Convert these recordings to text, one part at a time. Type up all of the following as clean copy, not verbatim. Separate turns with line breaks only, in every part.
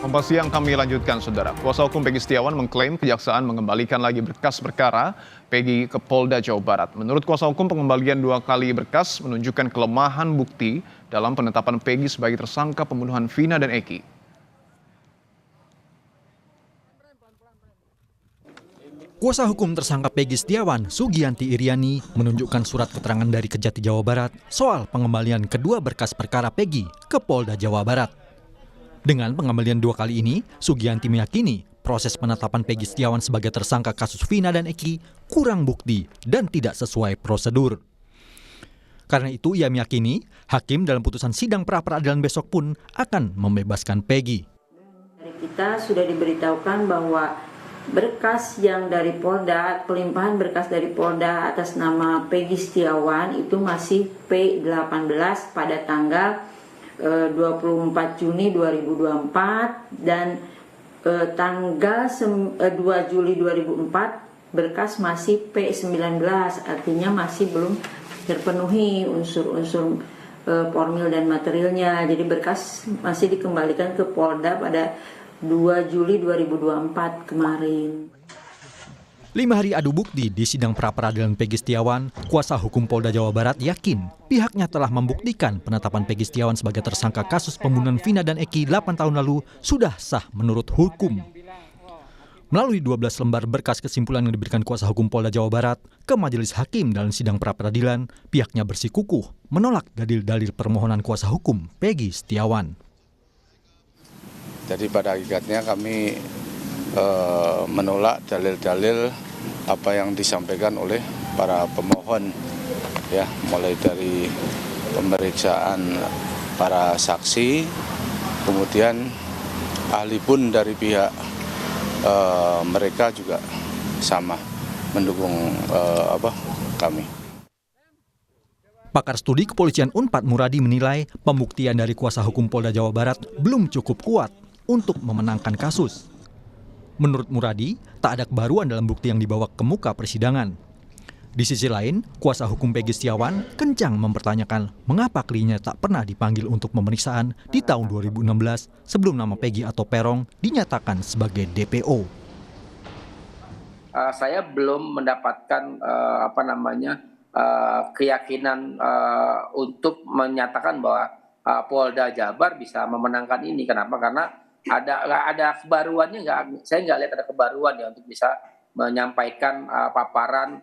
Kompas Siang kami lanjutkan, Saudara. Kuasa hukum Peggy Setiawan mengklaim kejaksaan mengembalikan lagi berkas perkara Peggy ke Polda Jawa Barat. Menurut kuasa hukum, pengembalian 2 kali berkas menunjukkan kelemahan bukti dalam penetapan Peggy sebagai tersangka pembunuhan Vina dan Eki.
Kuasa hukum tersangka Peggy Setiawan, Sugianti Iriani, menunjukkan surat keterangan dari Kejati Jawa Barat soal pengembalian kedua berkas perkara Peggy ke Polda Jawa Barat. Dengan pengembalian 2 kali ini, Sugianti meyakini proses penetapan Peggy Setiawan sebagai tersangka kasus Vina dan Eki kurang bukti dan tidak sesuai prosedur. Karena itu ia meyakini hakim dalam putusan sidang pra-peradilan besok pun akan membebaskan Peggy.
Kita sudah diberitahukan bahwa berkas yang dari Polda, pelimpahan berkas dari Polda atas nama Peggy Setiawan itu masih P18 pada tanggal 24 Juni 2024 dan tanggal 2 Juli 2004 berkas masih P19, artinya masih belum terpenuhi unsur-unsur formil dan materialnya. Jadi berkas masih dikembalikan ke Polda pada 2 Juli 2024 kemarin.
5 hari adu bukti di sidang pra-peradilan Peggy Setiawan, kuasa hukum Polda Jawa Barat yakin pihaknya telah membuktikan penetapan Peggy Setiawan sebagai tersangka kasus pembunuhan Vina dan Eki 8 tahun lalu sudah sah menurut hukum. Melalui 12 lembar berkas kesimpulan yang diberikan kuasa hukum Polda Jawa Barat ke majelis hakim dalam sidang pra-peradilan, pihaknya bersikukuh menolak dalil-dalil permohonan kuasa hukum Peggy Setiawan.
Jadi pada hakikatnya kami menolak dalil-dalil apa yang disampaikan oleh para pemohon, ya, mulai dari pemeriksaan para saksi, kemudian ahli pun dari pihak mereka juga sama mendukung kami.
Pakar studi kepolisian Unpad Muradi menilai pembuktian dari kuasa hukum Polda Jawa Barat belum cukup kuat untuk memenangkan kasus. Menurut Muradi, tak ada kebaruan dalam bukti yang dibawa ke muka persidangan. Di sisi lain, kuasa hukum Peggy Setiawan kencang mempertanyakan mengapa kliennya tak pernah dipanggil untuk pemeriksaan di tahun 2016 sebelum nama Peggy atau Perong dinyatakan sebagai DPO.
Saya belum mendapatkan keyakinan untuk menyatakan bahwa Polda Jabar bisa memenangkan ini. Kenapa? Karena ada kebaruannya saya nggak lihat ada kebaruan ya untuk bisa menyampaikan paparan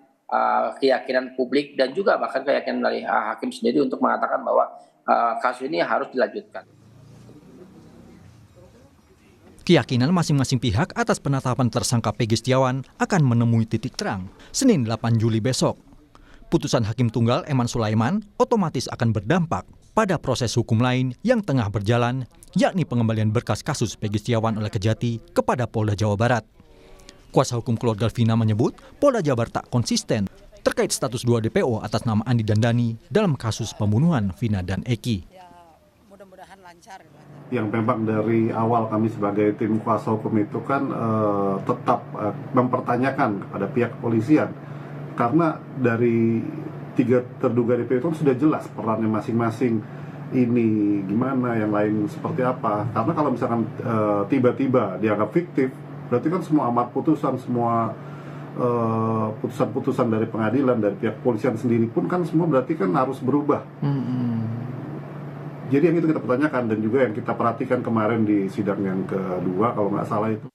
keyakinan publik dan juga bahkan keyakinan dari hakim sendiri untuk mengatakan bahwa kasus ini harus dilanjutkan.
Keyakinan masing-masing pihak atas penetapan tersangka Peggy Setiawan akan menemui titik terang Senin 8 Juli besok. Putusan Hakim Tunggal Eman Sulaiman otomatis akan berdampak pada proses hukum lain yang tengah berjalan, yakni pengembalian berkas kasus Peggy Setiawan oleh Kejati kepada Polda Jawa Barat. Kuasa hukum keluarga Vina menyebut Polda Jabar tak konsisten terkait status 2 DPO atas nama Andi dan Dani dalam kasus pembunuhan Vina dan Eki.
Mudah-mudahan lancar.
Yang memang dari awal kami sebagai tim kuasa hukum itu kan tetap mempertanyakan kepada pihak kepolisian. Karena dari 3 terduga DPO itu sudah jelas perannya masing-masing, ini gimana, yang lain seperti apa. Karena kalau misalkan tiba-tiba dianggap fiktif, berarti kan semua amar putusan, semua putusan-putusan dari pengadilan, dari pihak kepolisian sendiri pun kan semua berarti kan harus berubah. Jadi yang itu kita pertanyakan dan juga yang kita perhatikan kemarin di sidang yang kedua kalau nggak salah itu.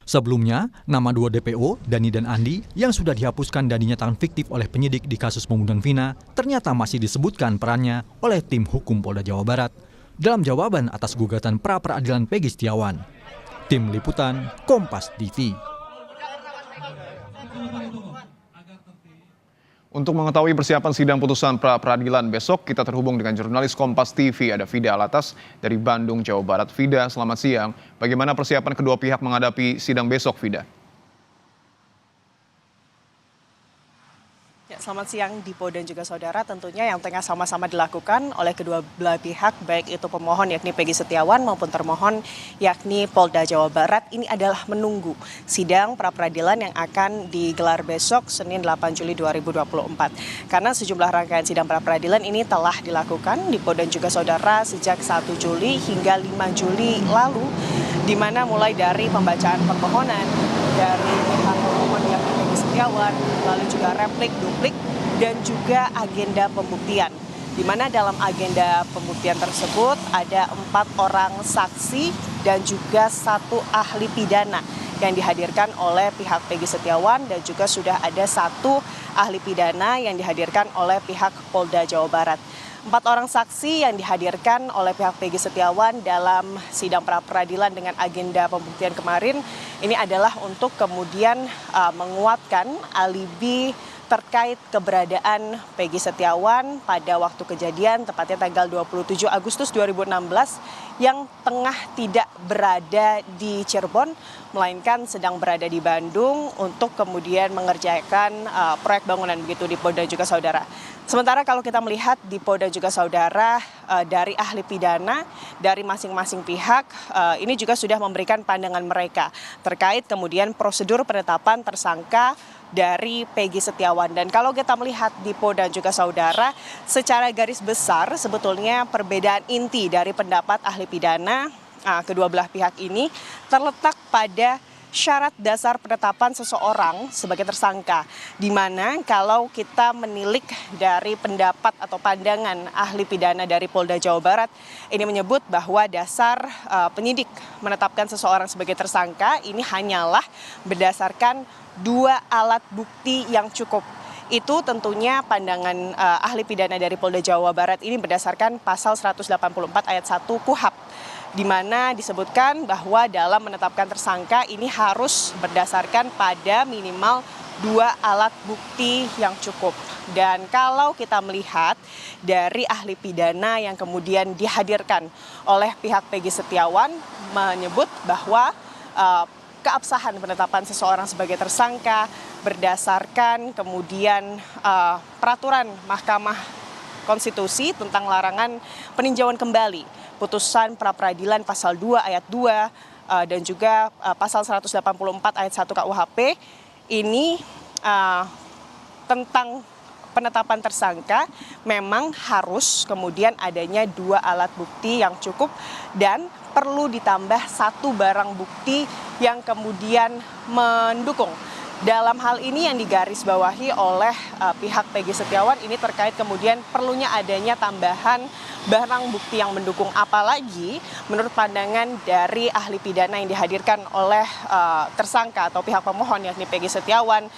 Sebelumnya, nama 2 DPO, Dani dan Andi, yang sudah dihapuskan dan dinyatakan fiktif oleh penyidik di kasus pembunuhan Vina, ternyata masih disebutkan perannya oleh tim hukum Polda Jawa Barat dalam jawaban atas gugatan pra-peradilan Peggy Setiawan. Tim Liputan, Kompas TV.
Untuk mengetahui persiapan sidang putusan pra-peradilan besok, kita terhubung dengan jurnalis Kompas TV, ada Vida Alatas dari Bandung, Jawa Barat. Vida, selamat siang. Bagaimana persiapan kedua pihak menghadapi sidang besok, Vida?
Ya, selamat siang Dipo dan juga saudara. Tentunya yang tengah sama-sama dilakukan oleh kedua belah pihak, baik itu pemohon yakni Peggy Setiawan maupun termohon yakni Polda Jawa Barat, ini adalah menunggu sidang pra-peradilan yang akan digelar besok Senin 8 Juli 2024. Karena sejumlah rangkaian sidang pra-peradilan ini telah dilakukan Dipo dan juga saudara sejak 1 Juli hingga 5 Juli lalu, di mana mulai dari pembacaan permohonan dari pihak pemohon yakni Peggy Setiawan, lalu juga replik, duplik, dan juga agenda pembuktian. Di mana dalam agenda pembuktian tersebut ada 4 orang saksi dan juga 1 ahli pidana yang dihadirkan oleh pihak Peggy Setiawan, dan juga sudah ada 1 ahli pidana yang dihadirkan oleh pihak Polda Jawa Barat. 4 orang saksi yang dihadirkan oleh pihak Peggy Setiawan dalam sidang pra-peradilan dengan agenda pembuktian kemarin ini adalah untuk kemudian menguatkan alibi terkait keberadaan Peggy Setiawan pada waktu kejadian, tepatnya tanggal 27 Agustus 2016, yang tengah tidak berada di Cirebon, melainkan sedang berada di Bandung untuk kemudian mengerjakan proyek bangunan begitu Dipo dan juga saudara. Sementara kalau kita melihat Dipo dan juga saudara dari ahli pidana dari masing-masing pihak ini juga sudah memberikan pandangan mereka terkait kemudian prosedur penetapan tersangka dari Peggy Setiawan. Dan kalau kita melihat Dipo dan juga saudara, secara garis besar sebetulnya perbedaan inti dari pendapat ahli pidana kedua belah pihak ini terletak pada syarat dasar penetapan seseorang sebagai tersangka, di mana kalau kita menilik dari pendapat atau pandangan ahli pidana dari Polda Jawa Barat, ini menyebut bahwa dasar penyidik menetapkan seseorang sebagai tersangka ini hanyalah berdasarkan 2 alat bukti yang cukup. Itu tentunya pandangan ahli pidana dari Polda Jawa Barat ini berdasarkan pasal 184 ayat 1 KUHP, di mana disebutkan bahwa dalam menetapkan tersangka ini harus berdasarkan pada minimal 2 alat bukti yang cukup. Dan kalau kita melihat dari ahli pidana yang kemudian dihadirkan oleh pihak Peggy Setiawan menyebut bahwa keabsahan penetapan seseorang sebagai tersangka berdasarkan kemudian peraturan Mahkamah Konstitusi tentang larangan peninjauan kembali putusan pra-peradilan pasal 2 ayat 2 dan juga pasal 184 ayat 1 KUHP ini tentang penetapan tersangka memang harus kemudian adanya 2 alat bukti yang cukup dan perlu ditambah 1 barang bukti yang kemudian mendukung. Dalam hal ini yang digarisbawahi oleh pihak Peggy Setiawan ini terkait kemudian perlunya adanya tambahan barang bukti yang mendukung, apalagi menurut pandangan dari ahli pidana yang dihadirkan oleh tersangka atau pihak pemohon yakni Peggy Setiawan,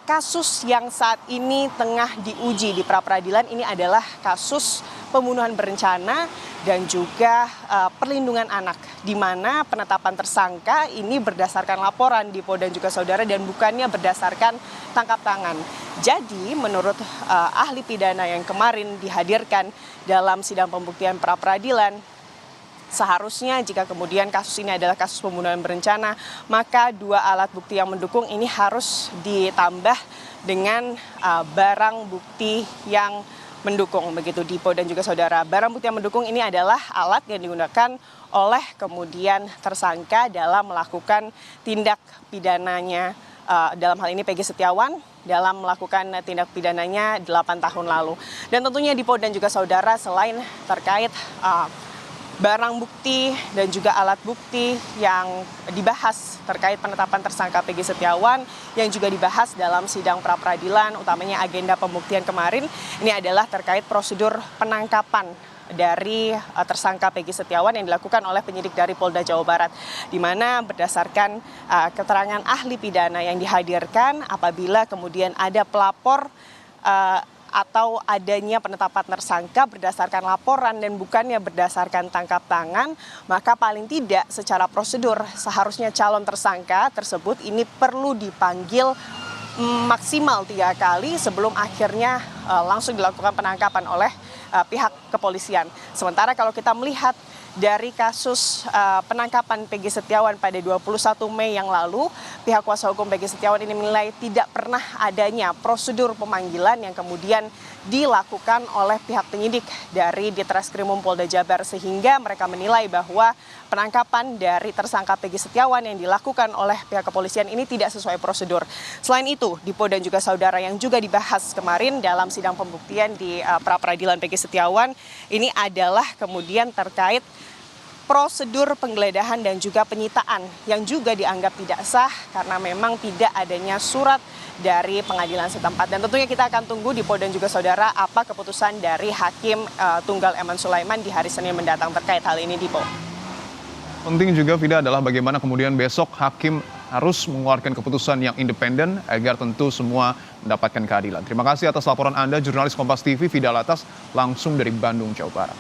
kasus yang saat ini tengah diuji di pra-peradilan ini adalah kasus pembunuhan berencana dan juga perlindungan anak, di mana penetapan tersangka ini berdasarkan laporan Dipo dan juga saudara dan bukannya berdasarkan tangkap tangan. Jadi menurut ahli pidana yang kemarin dihadirkan dalam sidang pembuktian pra-peradilan, seharusnya jika kemudian kasus ini adalah kasus pembunuhan berencana, maka 2 alat bukti yang mendukung ini harus ditambah dengan barang bukti yang mendukung begitu Dipo dan juga saudara. Barang bukti yang mendukung ini adalah alat yang digunakan oleh kemudian tersangka dalam melakukan tindak pidananya, dalam hal ini Peggy Setiawan dalam melakukan tindak pidananya 8 tahun lalu. Dan tentunya Dipo dan juga saudara selain terkait barang bukti dan juga alat bukti yang dibahas terkait penetapan tersangka Peggy Setiawan yang juga dibahas dalam sidang pra-peradilan, utamanya agenda pembuktian kemarin, ini adalah terkait prosedur penangkapan dari tersangka Peggy Setiawan yang dilakukan oleh penyidik dari Polda Jawa Barat, di mana berdasarkan keterangan ahli pidana yang dihadirkan, apabila kemudian ada pelapor atau adanya penetapan tersangka berdasarkan laporan dan bukannya berdasarkan tangkap tangan, maka paling tidak secara prosedur seharusnya calon tersangka tersebut ini perlu dipanggil maksimal 3 kali sebelum akhirnya langsung dilakukan penangkapan oleh pihak kepolisian. Sementara kalau kita melihat dari kasus penangkapan Peggy Setiawan pada 21 Mei yang lalu, pihak kuasa hukum Peggy Setiawan ini menilai tidak pernah adanya prosedur pemanggilan yang kemudian dilakukan oleh pihak penyidik dari Ditreskrimum Polda Jabar, sehingga mereka menilai bahwa penangkapan dari tersangka Peggy Setiawan yang dilakukan oleh pihak kepolisian ini tidak sesuai prosedur. Selain itu, Dipo dan juga saudara yang juga dibahas kemarin dalam sidang pembuktian di pra-peradilan Peggy Setiawan ini adalah kemudian terkait prosedur penggeledahan dan juga penyitaan yang juga dianggap tidak sah karena memang tidak adanya surat dari pengadilan setempat. Dan tentunya kita akan tunggu Dipo dan juga saudara apa keputusan dari Hakim Tunggal Eman Sulaiman di hari Senin mendatang terkait hal ini, Dipo.
Penting juga, Vida, adalah bagaimana kemudian besok hakim harus mengeluarkan keputusan yang independen agar tentu semua mendapatkan keadilan. Terima kasih atas laporan Anda, jurnalis Kompas TV Vida Latas, langsung dari Bandung, Jawa Barat.